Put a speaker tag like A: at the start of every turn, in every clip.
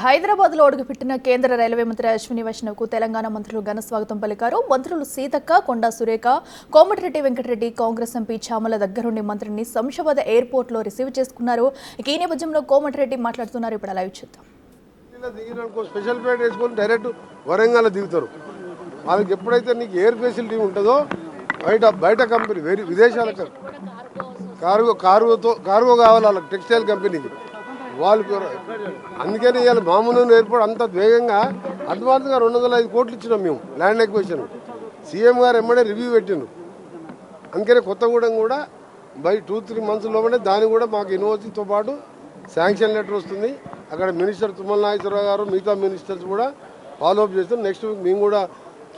A: హైదరాబాద్ లో అడుగుపెట్టిన కేంద్ర రైల్వే మంత్రి అశ్విని వైష్ణవ్కు తెలంగాణ మంత్రులు ఘన స్వాగతం పలికారు. మంత్రులు సీతక్క, కొండా సురేఖ, కోమటిరెడ్డి వెంకటరెడ్డి, కాంగ్రెస్ ఎంపీ చామల దగ్గరుండి మంత్రిని శంషాబాద్ ఎయిర్పోర్ట్ లో రిసీవ్ చేసుకున్నారు. ఈ నేపథ్యంలో కోమటిరెడ్డి మాట్లాడుతున్నారు. ఇప్పుడు లైవ్ చూద్దాం.
B: స్పెషల్ ఫ్లైట్ వేసుకొని డైరెక్ట్ వరంగల్ దిగుతారు. వాళ్ళకి ఎప్పుడైతే నీకు ఎయిర్ ఫెసిలిటీ ఉంటుందో బయట కంపెనీ విదేశాల కార్గో కావాలి వాళ్ళకి, టెక్స్టైల్ కంపెనీకి వాళ్ళు. అందుకని ఇవాళ మామూలు ఎయిర్పోర్ట్ అంత వేగంగా అడ్వాన్స్గా 205 కోట్లు ఇచ్చినాం మేము ల్యాండ్ ఎక్విజిషన్. సీఎం గారు ఎమ్మడే రివ్యూ పెట్టిండు. అందుకని కొత్తగూడెం కూడా బై 2-3 మంత్స్ లోపలే దాన్ని కూడా మాకు యూనివర్సిటీతో పాటు శాంక్షన్ లెటర్ వస్తుంది. అక్కడ మినిస్టర్ తుమ్మల నాగేశ్వరరావు గారు మిగతా మినిస్టర్స్ కూడా ఫాలోఅప్ చేస్తాం. నెక్స్ట్ వీక్ మేము కూడా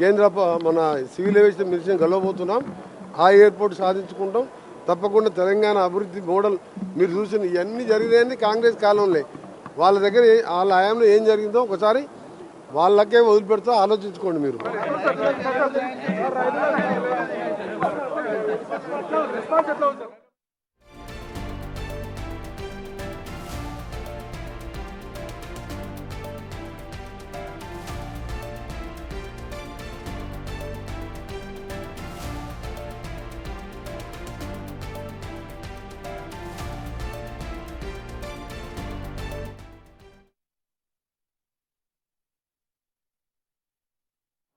B: కేంద్ర మన సివిల్ ఏవియేషన్ మినిస్టర్ కలవబోతున్నాం. ఆ ఎయిర్పోర్ట్ సాధించుకుంటాం. తప్పకుండా తెలంగాణ అభివృద్ధి మోడల్ మీరు చూసిన ఇవన్నీ జరిగినాయని కాంగ్రెస్ కాలంలో వాళ్ళ దగ్గర వాళ్ళ హయాంలో ఏం జరిగిందో ఒకసారి వాళ్ళకే వదిలిపెడుతూ ఆలోచించుకోండి మీరు.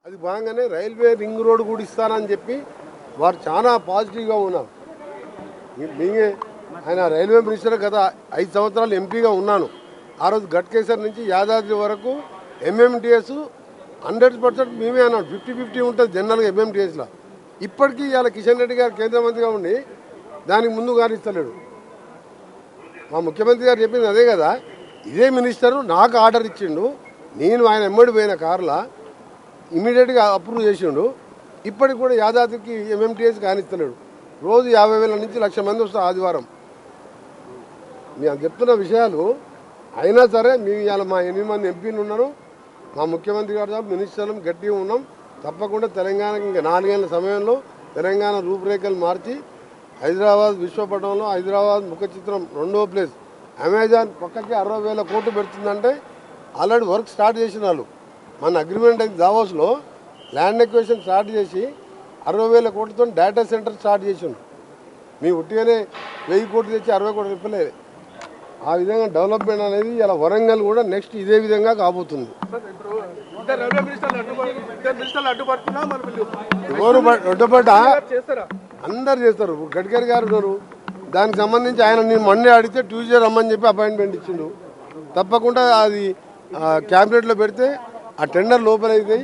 B: అది బాగానే రైల్వే రింగ్ రోడ్ కూడా ఇస్తానని చెప్పి వారు చాలా పాజిటివ్గా ఉన్నారు. ఆయన రైల్వే మినిస్టర్ గత 5 సంవత్సరాలు ఎంపీగా ఉన్నాను. ఆ రోజు గట్కేసర్ నుంచి యాదాద్రి వరకు ఎంఎంటీఎస్ 100% మేమే అన్నాడు. 50-50 ఉంటుంది జనరల్గా ఎంఎంటీఎస్లో. ఇప్పటికీ ఇవాళ కిషన్ రెడ్డి గారు కేంద్ర మంత్రిగా ఉండి దానికి ముందు గారిస్తలేడు. మా ముఖ్యమంత్రి గారు చెప్పింది అదే కదా. ఇదే మినిస్టరు నాకు ఆర్డర్ ఇచ్చిండు. నేను ఆయన ఎమ్మడి పోయిన కార్లా ఇమీడియట్గా అప్రూవ్ చేసిండు. ఇప్పటికి కూడా యాదాద్రికి ఎంఎంటీఎస్ కానిస్తలేడు. రోజు 50,000 నుంచి 1,00,000 మంది వస్తారు ఆదివారం. మేము చెప్తున్న విషయాలు అయినా సరే మేము ఇవాళ మా 8 మంది ఎంపీలు ఉన్నారు. మా ముఖ్యమంత్రి గారు మినిస్టర్లు గట్టిగా ఉన్నాం. తప్పకుండా తెలంగాణకి ఇంకా 4 ఏళ్ల సమయంలో తెలంగాణ రూపురేఖలు మార్చి హైదరాబాద్ విశ్వపటంలో హైదరాబాద్ ముఖ చిత్రం 2వ ప్లేస్. అమెజాన్ పక్కకి 60,000 కోట్లు పెడుతుందంటే ఆల్రెడీ వర్క్ స్టార్ట్ చేసిన వాళ్ళు. మన అగ్రిమెంట్ అయితే దావోస్లో ల్యాండ్ ఎక్విజిషన్ స్టార్ట్ చేసి 60,000 కోట్లతో డేటా సెంటర్ స్టార్ట్ చేసిండు. మీ ఉట్టిగానే 1000 కోట్లు తెచ్చి 60 కోట్లు చెప్పలేదు. ఆ విధంగా డెవలప్మెంట్ అనేది ఇలా వరంగల్ కూడా నెక్స్ట్ ఇదే విధంగా కాబోతుంది. అడ్డుపడ్డ అందరు చేస్తారు. గడ్కరీ గారు ఉన్నారు. దానికి సంబంధించి ఆయన నేను మండే అడిగితే ట్యూస్డే రమ్మని చెప్పి అపాయింట్మెంట్ ఇచ్చిండు. తప్పకుండా అది క్యాబినెట్లో పెడితే ఆ టెండర్ లోపలైతే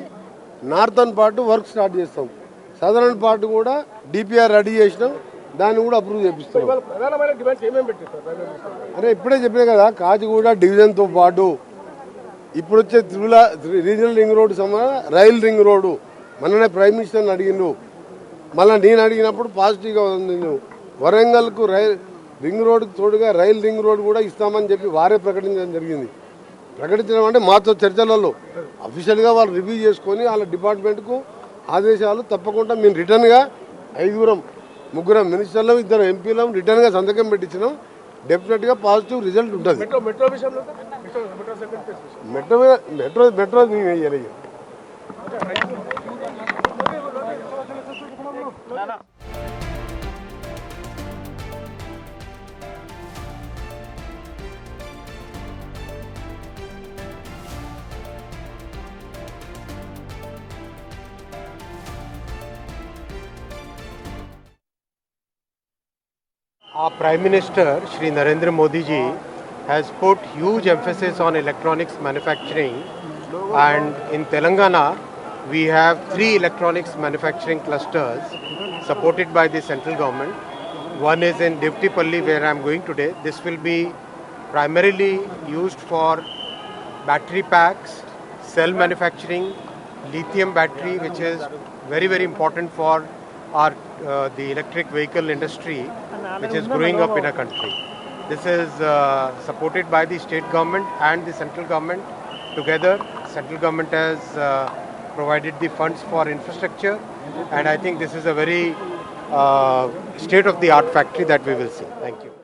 B: నార్థన్ పార్ట్ వర్క్ స్టార్ట్ చేస్తాం. సదరన్ పార్ట్ కూడా డిపిఆర్ రెడీ చేసినాం. దాన్ని కూడా అప్రూవ్ చేపిస్తాం. అరే ఇప్పుడే చెప్పినా కదా, కాచిగూడ డివిజన్తో పాటు ఇప్పుడు వచ్చే regional ring road rail ring road మననే ప్రైమ్ మినిస్టర్ని అడిగిండు. మళ్ళీ నేను అడిగినప్పుడు పాజిటివ్గా ఉంది. వరంగల్కు రింగ్ రోడ్కు తోడుగా రైల్ రింగ్ రోడ్ కూడా ఇస్తామని చెప్పి వారే ప్రకటించడం జరిగింది. ప్రకటించడం అంటే మాతో చర్చలలో అఫీషియల్గా వాళ్ళు రివ్యూ చేసుకొని వాళ్ళ డిపార్ట్మెంట్కు ఆదేశాలు తప్పకుండా మేము రిటర్న్గా 3 మినిస్టర్లు 2 ఎంపీలం రిటర్న్గా సంతకం పెట్టించినాం. డెఫినెట్గా పాజిటివ్ రిజల్ట్ ఉంటుంది. మెట్రో మేము వేయాలి.
C: Our Prime Minister Shri Narendra Modi ji has put huge emphasis on electronics manufacturing, and in Telangana we have 3 electronics manufacturing clusters supported by the central government. One is in Divtipalli where I am going today. This will be primarily used for battery packs, cell manufacturing, lithium battery, which is very important for our the electric vehicle industry, which is growing up in our country. This is supported by the state government and the central government together. Central government has provided the funds for infrastructure, and I think this is a very state-of-the-art factory that we will see. Thank you.